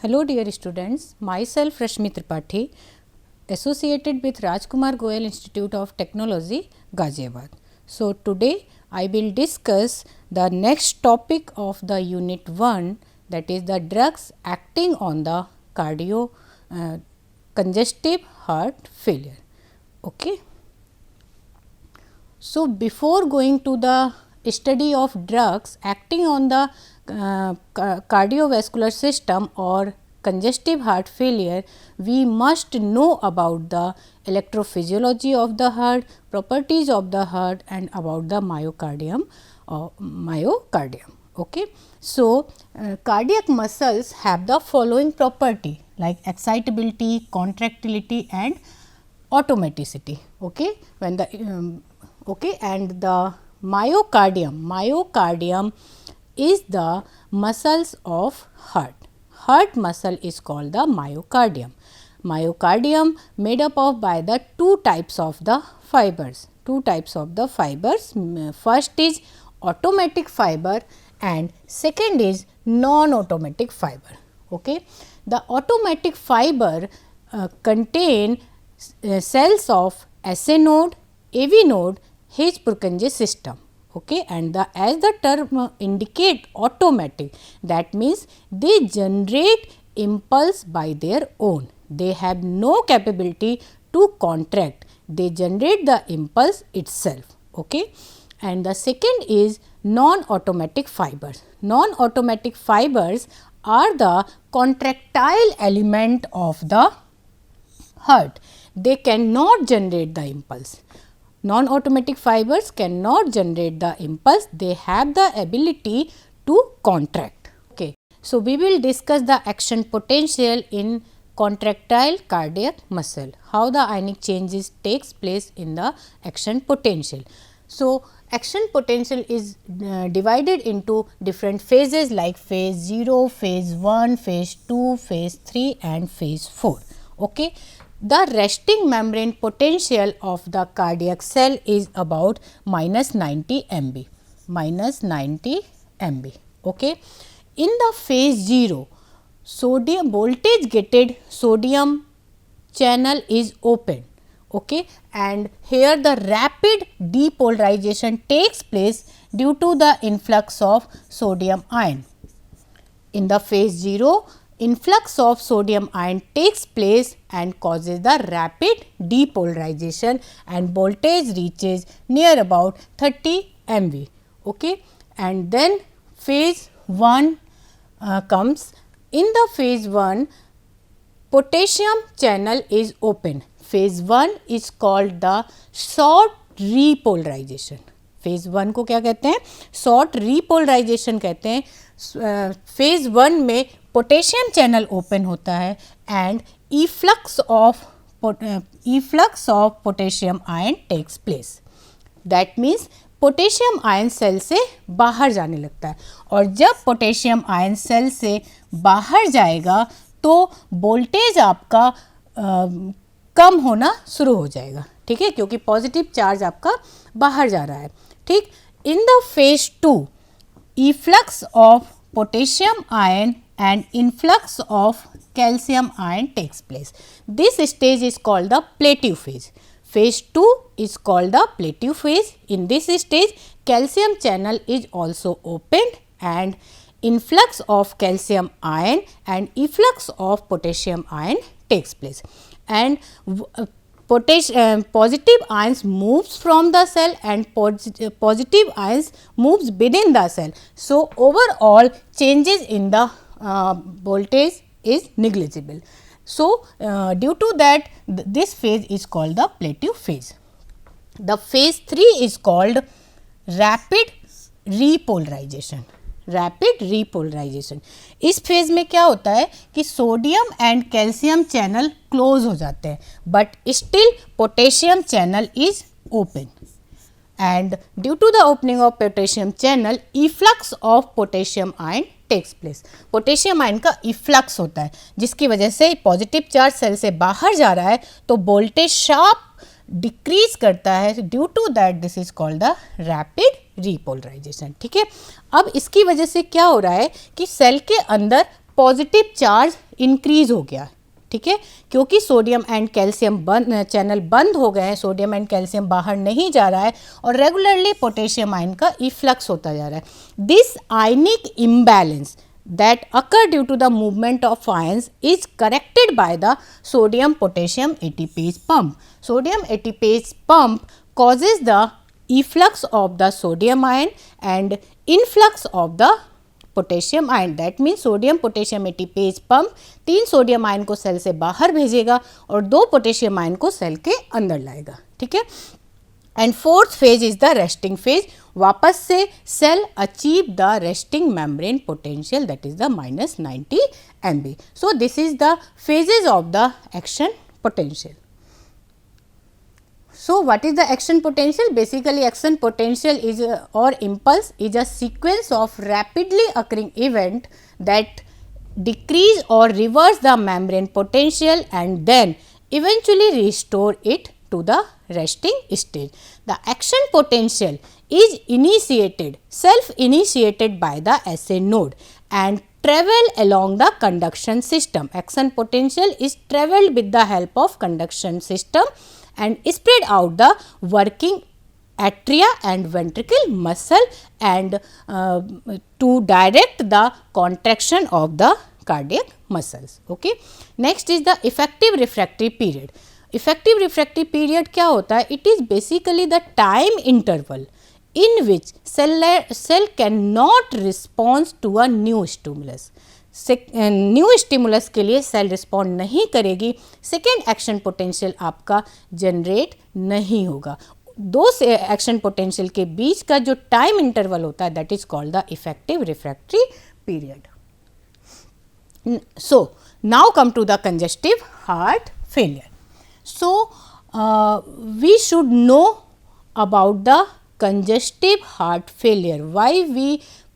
Hello dear students, myself Rashmi Tripathi, associated with Rajkumar Goyal Institute of Technology, Ghaziabad. So today I will discuss the next topic of the unit 1, that is the drugs acting on the congestive heart failure. Okay. So before going to the study of drugs acting on the cardiovascular system or congestive heart failure, we must know about the electrophysiology of the heart, properties of the heart and about the myocardium. Okay. So, cardiac muscles have the following property like excitability, contractility and automaticity. Okay. When the okay, and the myocardium is the muscles of heart. Heart muscle is called the myocardium. Myocardium made up of by the two types of the fibers. First is automatic fiber and second is non-automatic fiber. Okay. The automatic fiber contain cells of SA node, AV node, H-Purkinje system. Okay. And as the term indicate automatic, that means they generate impulse by their own. They have no capability to contract, they generate the impulse itself. Okay. And the second is non-automatic fibers. Non-automatic fibers are the contractile element of the heart. They cannot generate the impulse. Non-automatic fibers cannot generate the impulse, they have the ability to contract. Okay. So, we will discuss the action potential in contractile cardiac muscle, how the ionic changes takes place in the action potential. So, action potential is divided into different phases like phase 0, phase 1, phase 2, phase 3 and phase 4. Okay. The resting membrane potential of the cardiac cell is about minus 90 MB, Okay. In the phase 0, sodium voltage gated sodium channel is open. Okay. And here the rapid depolarization takes place due to the influx of sodium ion. In the phase 0, influx of sodium ion takes place and causes the rapid depolarization and voltage reaches near about 30 MV. Okay. And then phase 1 comes. In the phase 1, potassium channel is open. Phase 1 is called the short repolarization. phase 1 को क्या कहते हैं? Short repolarisation कहते हैं. phase 1 में potassium channel open होता है and efflux of potassium ion takes place. That means potassium ion cell से बाहर जाने लगता है और जब पोटेशियम आयन सेल से बाहर जाएगा तो वोल्टेज आपका कम होना शुरू हो जाएगा. ठीक है, क्योंकि पॉजिटिव चार्ज आपका बाहर जा रहा है. ठीक. In the phase 2, efflux of potassium ion and influx of calcium ion takes place. This stage is called the plateau phase. Phase 2 is called the plateau phase. In this stage, calcium channel is also opened and influx of calcium ion and efflux of potassium ion takes place. And positive ions moves from the cell and positive ions moves within the cell. So, overall changes in the voltage is negligible. So, due to that this phase is called the plateau phase. The phase 3 is called rapid repolarization. इस phase में क्या होता है कि sodium and calcium channel close हो जाते हैं but still potassium channel is open and due to the opening of potassium channel, efflux of potassium ion takes place. Potassium ion का इफ्लक्स होता है जिसकी वजह से पॉजिटिव चार्ज सेल से बाहर जा रहा है तो वोल्टेज शार्प डिक्रीज करता है. Due to that this is called the rapid repolarisation. ठीक है. अब इसकी वजह से क्या हो रहा है कि सेल के अंदर पॉजिटिव चार्ज इंक्रीज हो गया, ठीक है, क्योंकि सोडियम एंड कैल्शियम चैनल बंद हो गए हैं, सोडियम एंड कैल्शियम बाहर नहीं जा रहा है और रेगुलरली पोटेशियम आयन का इफ्लक्स होता जा रहा है। This ionic imbalance that occur due to the movement of ions is corrected by the sodium potassium ATPase pump. Sodium ATPase pump causes the efflux of the sodium ion and influx of the potassium ion. That mean sodium potassium ATPase pump 3 sodium ion को cell से बाहर भेजेगा और 2 potassium ion को cell के अंदर लाएगा, ठीक है। And fourth phase is the resting phase. वापस से cell achieve the resting membrane potential that is the -90 MB। So this is the phases of the action potential. So, what is the action potential? Basically, action potential is or impulse is a sequence of rapidly occurring event that decrease or reverse the membrane potential and then eventually restore it to the resting stage. The action potential is initiated, self-initiated by the SA node and travel along the conduction system. Action potential is traveled with the help of conduction system and spread out the working atria and ventricle muscle and to direct the contraction of the cardiac muscles. Okay. Next is the effective refractory period. Effective refractory period क्या होता है? It is basically the time interval in which cell cannot respond to a new stimulus. New stimulus के लिए cell respond नहीं करेगी, second action potential आपका generate नहीं होगा। दो से एक्शन पोटेंशियल के बीच का जो टाइम इंटरवल होता है that is called the effective refractory period. So now come to the congestive heart failure. So we should know about the congestive heart failure. Why we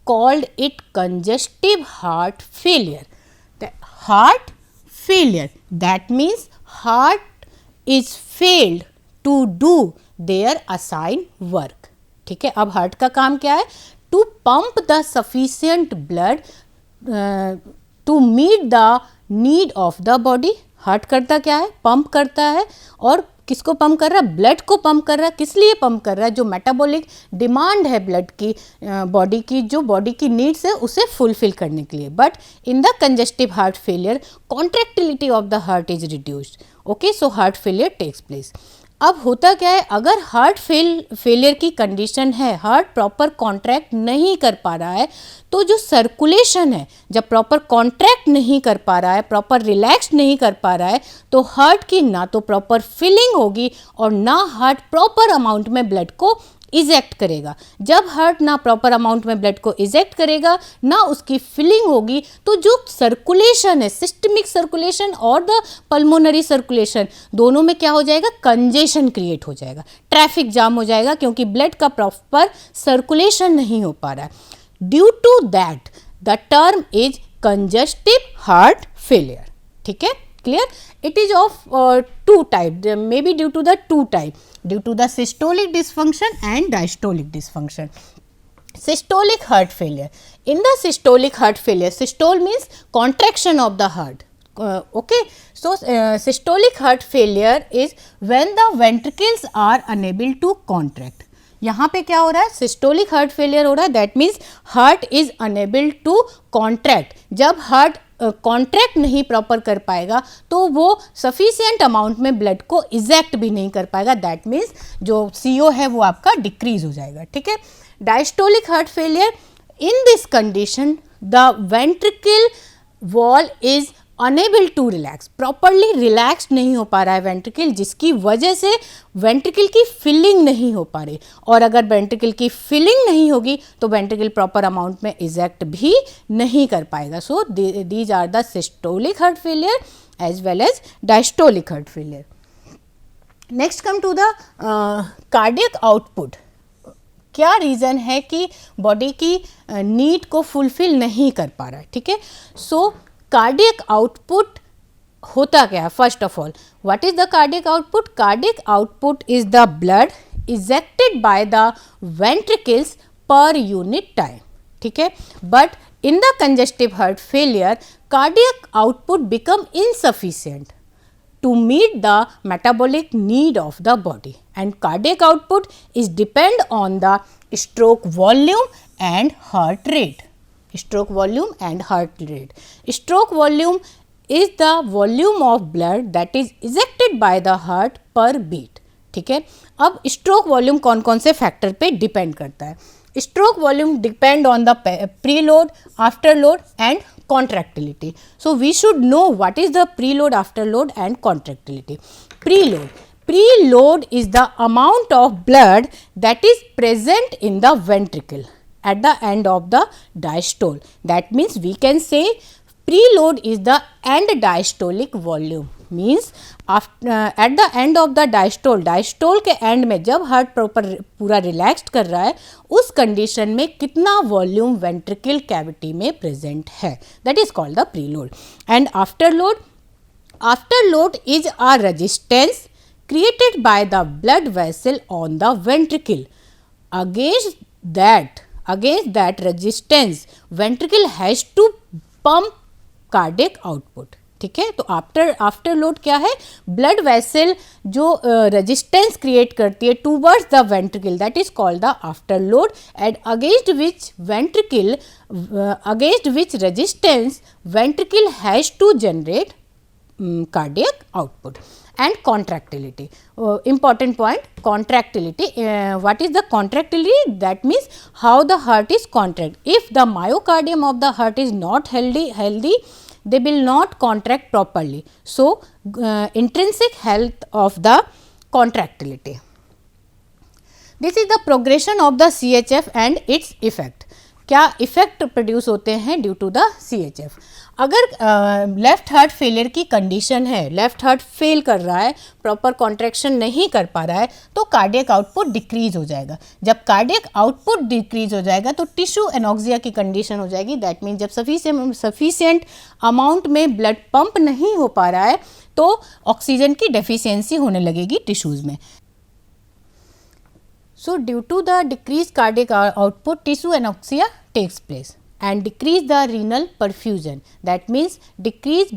called it congestive heart failure? The heart failure, that means heart is failed to do their assigned work. ठीक है, अब heart का काम क्या है? To pump the sufficient blood to meet the need of the body. Heart करता क्या है? पंप करता है। और किसको पंप कर रहा है? ब्लड को पंप कर रहा है। किस लिए पंप कर रहा है? जो मेटाबॉलिक डिमांड है ब्लड की, बॉडी की, जो बॉडी की नीड्स है उसे फुलफिल करने के लिए। But in the congestive heart failure contractility of the heart is reduced. Okay, so heart failure takes place. अब होता क्या है, अगर हार्ट फेलियर की कंडीशन है, हार्ट प्रॉपर कॉन्ट्रैक्ट नहीं कर पा रहा है, तो जो सर्कुलेशन है, जब प्रॉपर कॉन्ट्रैक्ट नहीं कर पा रहा है, प्रॉपर रिलैक्स नहीं कर पा रहा है, तो हार्ट की ना तो प्रॉपर फिलिंग होगी और ना हार्ट प्रॉपर अमाउंट में ब्लड को इजेक्ट करेगा। जब हार्ट ना प्रॉपर अमाउंट में ब्लड को इजेक्ट करेगा, ना उसकी फिलिंग होगी, तो जो सर्कुलेशन है, सिस्टमिक सर्कुलेशन और द पल्मोनरी सर्कुलेशन, दोनों में क्या हो जाएगा? कंजेशन क्रिएट हो जाएगा, ट्रैफिक जाम हो जाएगा, क्योंकि ब्लड का प्रॉपर सर्कुलेशन नहीं हो पा रहा है। Due to that the term is congestive heart failure. ठीक है, clear? It is of two type, maybe due to the two type, due to the systolic dysfunction and diastolic dysfunction. Systolic heart failure. In the systolic heart failure, systole means contraction of the heart. Okay, so systolic heart failure is when the ventricles are unable to contract. यहाँ पे क्या हो रहा है? Systolic heart failure हो रहा है, that means heart is unable to contract. जब हार्ट कॉन्ट्रैक्ट नहीं प्रॉपर कर पाएगा तो वो सफिशिएंट अमाउंट में ब्लड को इजेक्ट भी नहीं कर पाएगा, दैट मीन्स जो CO है वो आपका डिक्रीज हो जाएगा। ठीक है, diastolic heart failure, in this condition the ventricle wall is unable to relax, properly relax नहीं हो पा रहा है वेंट्रिकल, जिसकी वजह से वेंट्रिकल की फिलिंग नहीं हो पा रही, और अगर वेंट्रिकल की फिलिंग नहीं होगी तो वेंट्रिकल प्रॉपर अमाउंट में इजेक्ट भी नहीं कर पाएगा। So these are the systolic heart failure as well as diastolic heart failure. Next come to the cardiac output. क्या रीज़न है कि बॉडी की नीड को फुलफिल नहीं कर पा रहा है? ठीक है, सो कार्डियक आउटपुट होता क्या है? First of all, what is the cardiac output? Cardiac output is the blood ejected by the ventricles per unit time. ठीक है, but in the congestive heart failure cardiac output become insufficient to meet the metabolic need of the body, and cardiac output is depend on the stroke volume and heart rate. Stroke volume and heart rate. Stroke volume is the volume of blood that is ejected by the heart per beat. ठीक है, अब stroke volume कौन कौन से factor पे depend करता है? Stroke volume depend on the preload, afterload and contractility. So we should know what is the preload, afterload and contractility. Preload is the amount of blood that is present in the ventricle at the end of the diastole. That means we can say preload is the end diastolic volume. Means at the end of the diastole के and में जब heart proper पूरा relaxed कर रहा है उस condition में कितना वॉल्यूम वेंट्रिकल कैविटी में प्रेजेंट है, that is called the preload. And afterload is a resistance created by the blood vessel on the ventricle. Against that resistance ventricle has to pump cardiac output. ठीक है, तो afterload क्या है? Blood vessel जो resistance create करती है towards the ventricle, that is called the afterload. And against which resistance ventricle has to generate cardiac output. And contractility, important point, contractility. What is the contractility? That means how the heart is contract. If the myocardium of the heart is not healthy, they will not contract properly. So intrinsic health of the contractility. This is the progression of the CHF and its effect. क्या effect produce होते हैं due to the CHF? अगर left heart failure की condition है, left heart fail कर रहा है, proper contraction नहीं कर पा रहा है, तो कार्डियक आउटपुट डिक्रीज हो जाएगा. जब कार्डियक आउटपुट डिक्रीज हो जाएगा तो टिश्यू एनॉक्सिया की कंडीशन हो जाएगी. दैट मीन जब सफिशिएंट अमाउंट में ब्लड पंप नहीं हो पा रहा है तो ऑक्सीजन की डेफिशिएंसी होने लगेगी टिश्यूज़ में. So due to the decreased cardiac output, tissue anoxia takes place and decrease the renal perfusion. That means decrease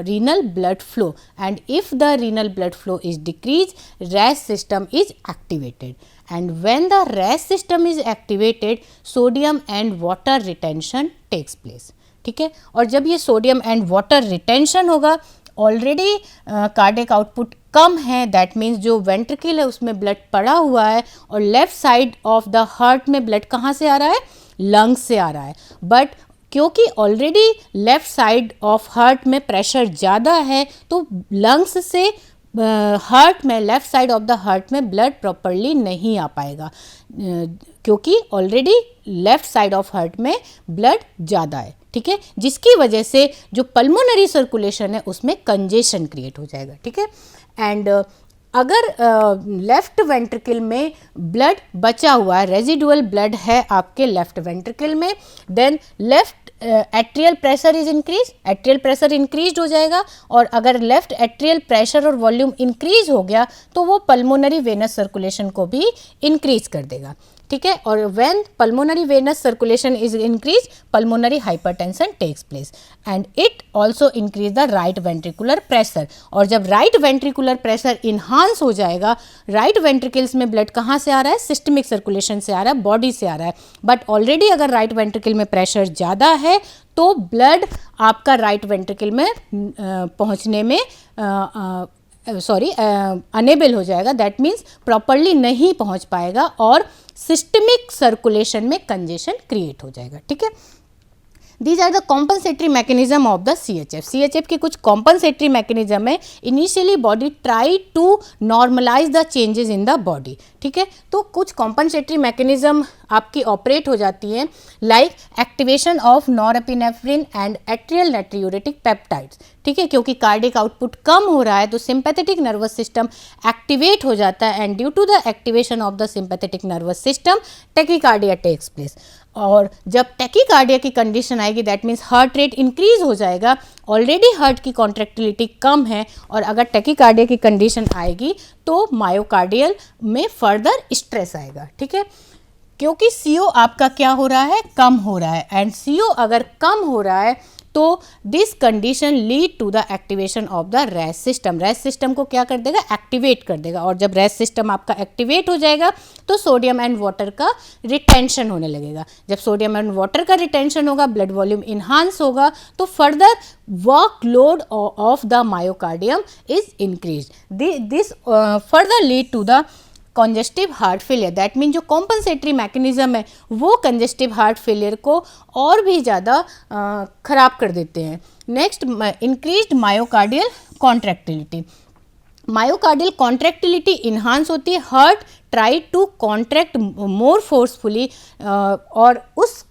renal blood flow, and if the renal blood flow is decreased, RAS system is activated, and when the RAS system is activated, sodium and water retention takes place. ठीक है, और जब ये sodium and water retention होगा, already cardiac output कम है, that means जो ventricle है उसमें ब्लड पड़ा हुआ है और left side of the heart में ब्लड कहाँ से आ रहा है? लंग्स से आ रहा है. बट क्योंकि already left side of heart में प्रेशर ज़्यादा है तो लंग्स से हार्ट में, left side of the heart में ब्लड प्रॉपरली नहीं आ पाएगा क्योंकि already left side of heart में ब्लड ज़्यादा है. ठीक है, जिसकी वजह से जो पल्मोनरी सर्कुलेशन है उसमें कंजेशन क्रिएट हो जाएगा. ठीक है, एंड अगर लेफ्ट वेंट्रिकल में ब्लड बचा हुआ है, रेजिडुअल ब्लड है आपके लेफ्ट वेंट्रिकल में, then left atrial pressure is increase, atrial pressure increase हो जाएगा, और अगर लेफ्ट एट्रियल प्रेशर और वॉल्यूम इंक्रीज हो गया तो वो पल्मोनरी वेनस सर्कुलेशन को भी इंक्रीज कर देगा. ठीक है, और when pulmonary venous circulation is increase, pulmonary hypertension takes place and it also increase the right ventricular pressure. और जब राइट वेंट्रिकुलर प्रेशर इन्हांस हो जाएगा, राइट वेंट्रिकल्स में ब्लड कहाँ से आ रहा है? सिस्टमिक सर्कुलेशन से आ रहा है, बॉडी से आ रहा है. बट ऑलरेडी अगर राइट वेंट्रिकल में प्रेशर ज़्यादा है तो ब्लड आपका राइट वेंट्रिकल में पहुँचने में अनेबल हो जाएगा. दैट मीन्स प्रॉपरली नहीं पहुंच पाएगा और सिस्टमिक सर्कुलेशन में कंजेशन क्रिएट हो जाएगा. ठीक है, these are the compensatory mechanism of the CHF. CHF की कुछ कॉम्पनसेटरी मैकेनिज्म है. Initially body try to normalise the changes in the body. ठीक है, तो कुछ कॉम्पनसेटरी मैकेनिज्म आपकी ऑपरेट हो जाती हैं, like activation of norepinephrine and atrial natriuretic peptides. ठीक है, क्योंकि कार्डियक आउटपुट कम हो रहा है तो सिंपैथेटिक नर्वस सिस्टम एक्टिवेट हो जाता है, and due to the activation of the sympathetic nervous system tachycardia takes place. और जब टैकीकार्डिया की कंडीशन आएगी, that means heart rate increase हो जाएगा. ऑलरेडी हार्ट की कॉन्ट्रैक्टिलिटी कम है और अगर टैकीकार्डिया की कंडीशन आएगी तो मायोकार्डियल में फर्दर स्ट्रेस आएगा. ठीक है, क्योंकि CO आपका क्या हो रहा है? कम हो रहा है, एंड CO अगर कम हो रहा है तो तो this condition lead to the activation of the RAAS system. RAAS system को क्या कर देगा, एक्टिवेट कर देगा, और जब रेस सिस्टम आपका एक्टिवेट हो जाएगा तो सोडियम एंड वाटर का रिटेंशन होने लगेगा। जब सोडियम एंड वाटर का रिटेंशन होगा, ब्लड वॉल्यूम इन्हांस होगा, तो further workload of the myocardium is increase. This further lead to the congestive heart failure. That mean जो कॉम्पनसेटरी मैकेनिज्म है वो कंजेस्टिव हार्ट फेलियर को और भी ज़्यादा ख़राब कर देते हैं। Next, increased myocardial contractility. Myocardial contractility enhance होती है, heart try to contract more forcefully, और उस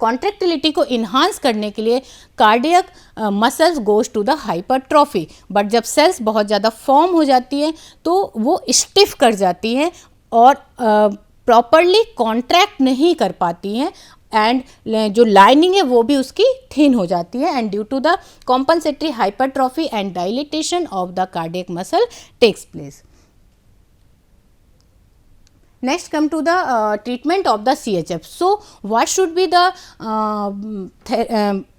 कॉन्ट्रैक्टिलिटी को इन्हांस करने के लिए cardiac muscles goes to the hypertrophy. But जब सेल्स बहुत ज़्यादा फॉर्म हो जाती हैं तो वो स्टिफ कर जाती हैं और प्रॉपरली कॉन्ट्रैक्ट नहीं कर पाती हैं, एंड जो लाइनिंग है वो भी उसकी थिन हो जाती है, and due to the compensatory hypertrophy and dilatation of the cardiac muscle takes place. Next, come to the treatment of the CHF. So, what should be the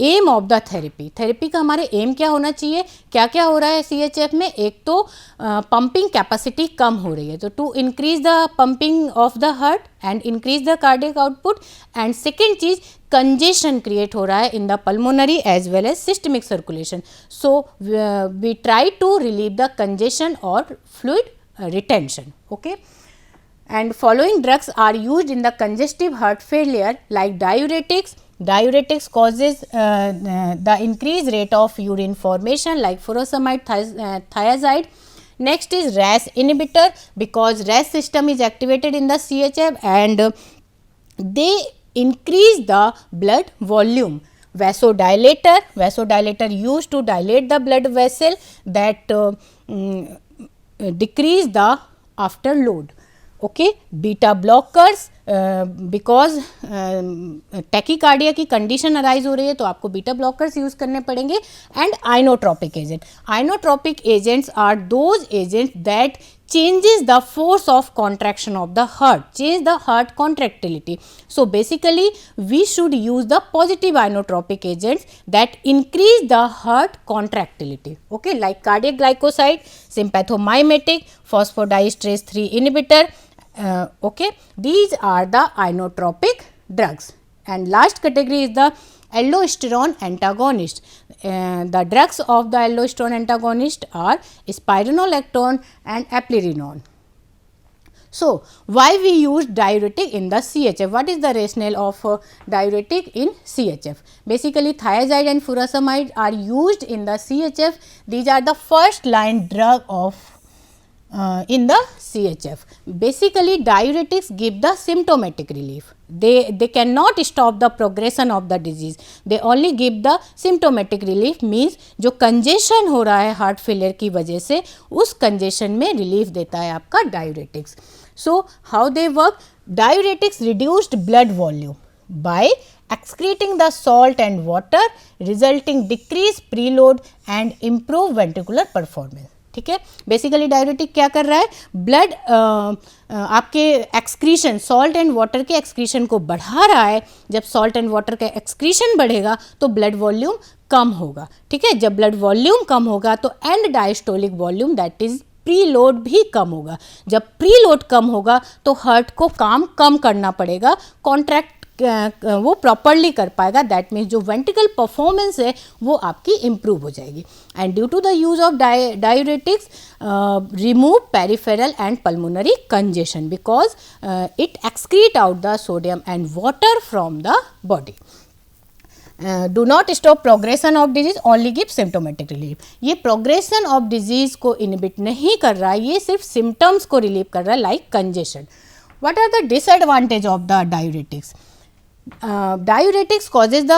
aim of the therapy? Therapy का हमारे aim क्या होना चाहिए, क्या क्या हो रहा है CHF में? एक तो pumping capacity कम हो रही है, तो to increase the pumping of the heart and increase the cardiac output, and second cheese congestion create हो रहा है in the pulmonary as well as systemic circulation. So, we try to relieve the congestion or fluid retention. Okay. And following drugs are used in the congestive heart failure like diuretics. Diuretics causes the increased rate of urine formation like furosemide, thiazide. Next is RAS inhibitor, because RAS system is activated in the CHF and they increase the blood volume. Vasodilator used to dilate the blood vessel that decrease the afterload. Okay, beta blockers, because tachycardia की condition arise हो रही है तो आपको beta blockers use करने पड़ेंगे। And inotropic agent, inotropic agents are those agents that changes the force of contraction of the heart, change the heart contractility. So basically we should use the positive inotropic agents that increase the heart contractility, okay, like cardiac glycoside, sympathomimetic, phosphodiesterase 3 inhibitor, okay, these are the inotropic drugs. And last category is the aldosterone antagonist. The drugs of the aldosterone antagonist are spironolactone and eplerenone. So, why we use diuretic in the CHF? What is the rationale of diuretic in CHF? Basically, thiazide and furosemide are used in the CHF. These are the first line drug of in the CHF. Basically, diuretics give the symptomatic relief. They cannot stop the progression of the disease. They only give the symptomatic relief, means जो congestion हो रहा है heart failure की वजह से उस congestion में relief देता है आपका diuretics. So, how they work? Diuretics reduced blood volume by excreting the salt and water, resulting decreased preload and improve ventricular performance. ठीक है, बेसिकली डाययूरेटिक क्या कर रहा है, ब्लड आपके एक्सक्रीशन, सॉल्ट एंड वाटर के एक्सक्रीशन को बढ़ा रहा है। जब सॉल्ट एंड वाटर का एक्सक्रीशन बढ़ेगा तो ब्लड वॉल्यूम कम होगा। ठीक है, जब ब्लड वॉल्यूम कम होगा तो and diastolic volume that is preload भी कम होगा। जब प्रीलोड कम होगा तो हार्ट को काम कम करना पड़ेगा, कॉन्ट्रैक्ट वो प्रॉपरली कर पाएगा। दैट मीन्स जो वेंट्रिकल परफॉर्मेंस है वो आपकी इम्प्रूव हो जाएगी। And due to the use of diuretics remove peripheral and pulmonary congestion because it excrete out the sodium and water from the body. Do not stop progression of disease, only give symptomatic relief. ये progression of disease को inhibit नहीं कर रहा है, ये सिर्फ symptoms को relieve कर रहा है, like congestion. What are the disadvantage of the diuretics? Diuretics causes the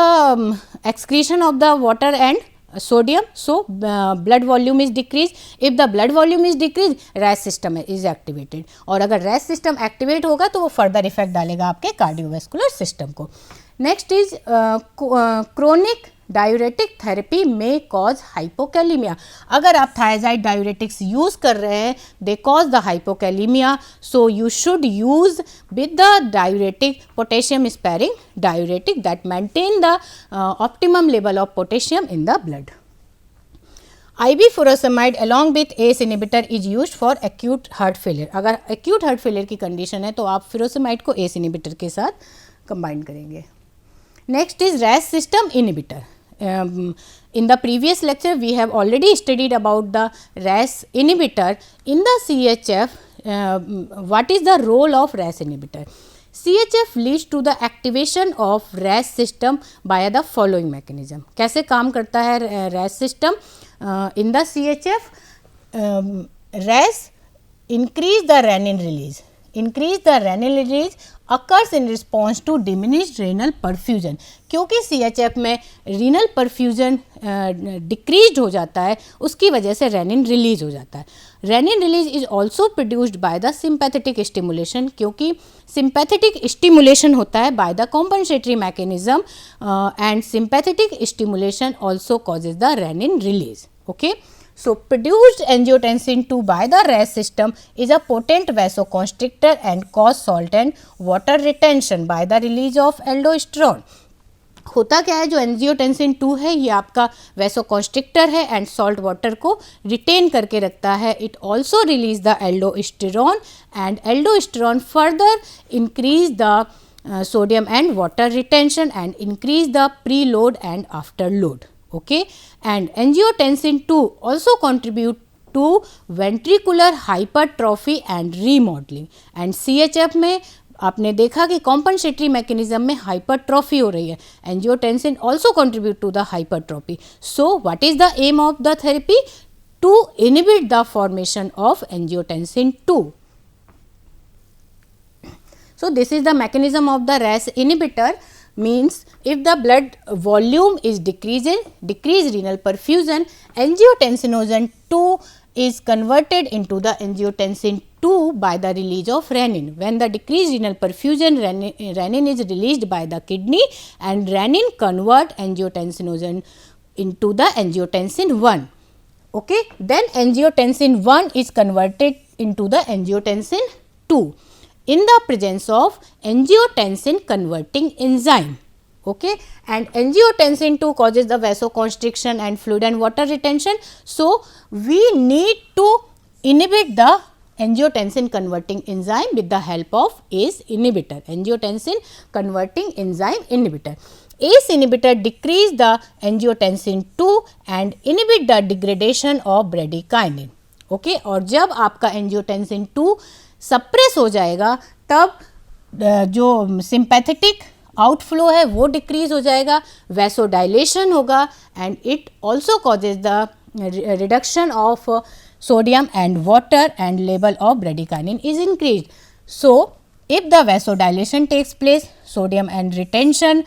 excretion of the water and sodium, so blood volume is decreased. If the blood volume is decreased, RAS system is activated, और अगर RAS system activate होगा तो वो further effect डालेगा आपके cardiovascular system को. Next is chronic diuretic therapy में cause hypokalaemia. अगर आप थायराइड डायूरेटिक्स यूज़ कर रहे हैं, they cause the hypokalaemia, so you should use with the diuretic potassium sparing diuretic that maintain the optimum level of potassium in the blood. IV furosemide along with ACE inhibitor is used for acute heart failure। अगर acute heart failure की condition है तो आप furosemide को ACE inhibitor के साथ combine करेंगे। Next is RAS system inhibitor। In the previous lecture we have already studied about the RAS inhibitor. In the CHF, what is the role of RAS inhibitor? CHF leads to the activation of RAS system by the following mechanism। कैसे काम करता है RAS system? In the CHF, RAS increase the renin release. Increase the renin release occurs in response to diminished renal perfusion। क्योंकि CHF में renal perfusion decreased हो जाता है, उसकी वजह से renin release हो जाता है। Renin release is also produced by the sympathetic stimulation। क्योंकि sympathetic stimulation होता है by the compensatory mechanism and sympathetic stimulation also causes the renin release। Okay. So, produced angiotensin II by the RAS system is a potent vasoconstrictor and cause salt and water retention by the release of aldosterone। होता क्या है, जो angiotensin 2 है ये आपका vasoconstrictor है and salt water को retain करके रखता है। It also release the aldosterone and aldosterone further increase the sodium and water retention and increase the pre load and after load. Okay, and angiotensin 2 also contribute to ventricular hypertrophy and remodeling। and CHF में आपने देखा कि compensatory mechanism में hypertrophy हो रही है। angiotensin also contribute to the hypertrophy। so what is the aim of the therapy? To inhibit the formation of angiotensin 2। so this is the mechanism of the RAS inhibitor। means if the blood volume is decreased renal perfusion, angiotensinogen 2 is converted into the angiotensin 2 by the release of renin। when the decreased renal perfusion, renin is released by the kidney and renin convert angiotensinogen into the angiotensin 1। okay, then angiotensin 1 is converted into the angiotensin 2 in the presence of angiotensin converting enzyme। okay, and angiotensin 2 causes the vasoconstriction and fluid and water retention। so we need to inhibit the angiotensin converting enzyme with the help of ACE inhibitor, angiotensin converting enzyme inhibitor। ACE inhibitor decrease the angiotensin 2 and inhibit the degradation of bradykinin। okay, और जब आपका angiotensin 2 suppress हो जाएगा तब जो sympathetic outflow है वो decrease हो जाएगा, वैसोडाइलेशन होगा and it also causes the reduction of sodium and water and level of bradykinin is increased। so if the vasodilation takes place, sodium and retention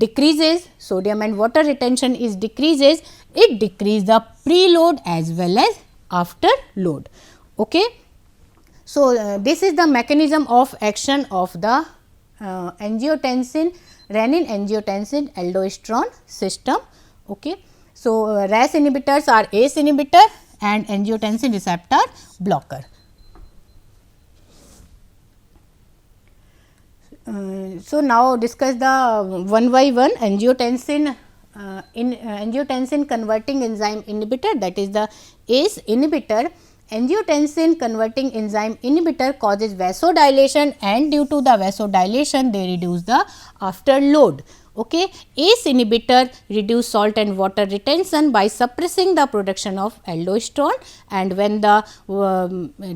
decreases, sodium and water retention is decreases, it decreases the preload as well as after load। okay, so this is the mechanism of action of the angiotensin, renin angiotensin aldosterone system। okay, so RAS inhibitors are ACE inhibitor and angiotensin receptor blocker। so now discuss the one by one angiotensin angiotensin converting enzyme inhibitor, that is the ACE inhibitor। angiotensin converting enzyme inhibitor causes vasodilation and due to the vasodilation they reduce the after load। okay, ACE inhibitor reduce salt and water retention by suppressing the production of aldosterone and when the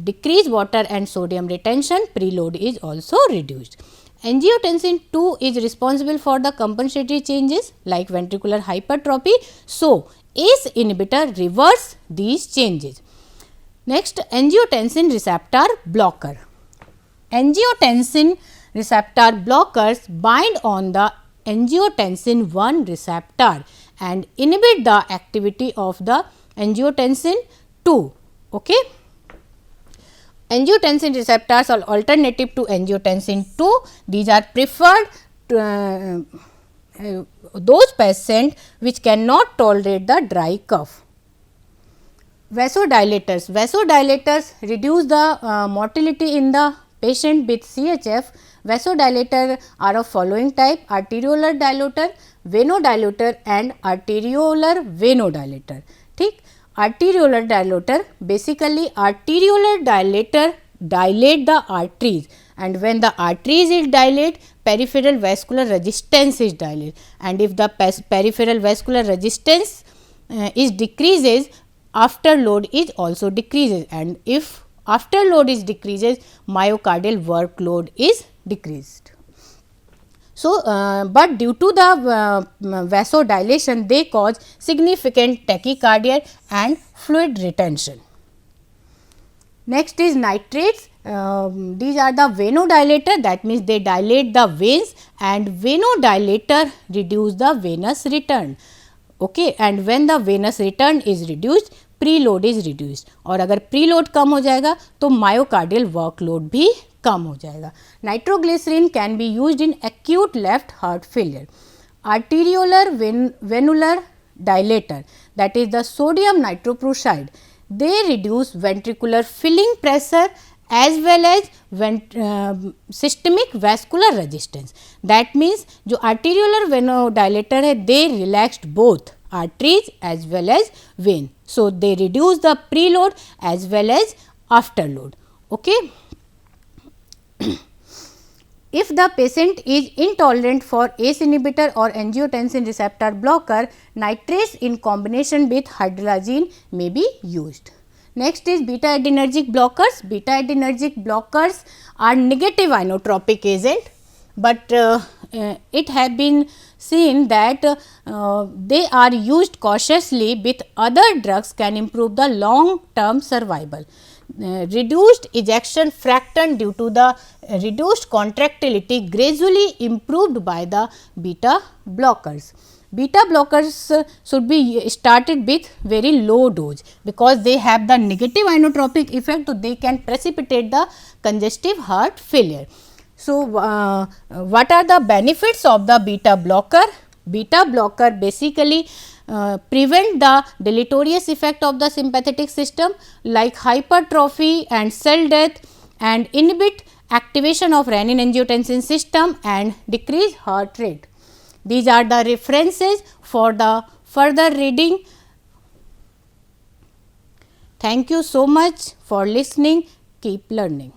decrease water and sodium retention, preload is also reduced। angiotensin 2 is responsible for the compensatory changes like ventricular hypertrophy, so ACE inhibitor reverse these changes। next, angiotensin receptor blocker। angiotensin receptor blockers bind on the angiotensin 1 receptor and inhibit the activity of the angiotensin 2। okay, angiotensin receptors are alternative to angiotensin 2, these are preferred those patients which cannot tolerate the dry cough. Vasodilators reduce the mortality in the patient with CHF. Vasodilators are of following type: arteriolar dilator, venodilator and arteriolar venodilator. ठीक, arteriolar dilator, basically arteriolar dilator dilate the arteries, and when the arteries is dilate, peripheral vascular resistance is dilate, and if the peripheral vascular resistance is decreases, afterload is also decreases, and if afterload is decreases, myocardial workload is decreased. So, but due to the vasodilation, they cause significant tachycardia and fluid retention. Next is nitrates. These are the venodilator, that means they dilate the veins, and venodilator reduce the venous return. Okay, and when the venous return is reduced, preload is reduced, और अगर preload कम हो जाएगा तो myocardial workload भी कम हो जाएगा. Nitroglycerin can be used in acute left heart failure. Arteriolar venular dilator, that is the sodium nitroprusside, they reduce ventricular filling pressure as well as systemic vascular resistance. That means जो arteriolar venodilator है, they relaxed both arteries as well as vein. So, they reduce the preload as well as afterload. Okay. If the patient is intolerant for ACE inhibitor or angiotensin receptor blocker, nitrates in combination with hydralazine may be used. Next is beta adrenergic blockers. Beta adrenergic blockers are negative inotropic agent, but it have been seen that they are used cautiously with other drugs can improve the long term survival. Reduced ejection fraction due to the reduced contractility gradually improved by the beta blockers. Beta blockers should be started with very low dose, because they have the negative inotropic effect, so they can precipitate the congestive heart failure. So, what are the benefits of the beta blocker? Beta blocker basically prevent the deleterious effect of the sympathetic system like hypertrophy and cell death, and inhibit activation of renin-angiotensin system and decrease heart rate. These are the references for the further reading. Thank you so much for listening. Keep learning.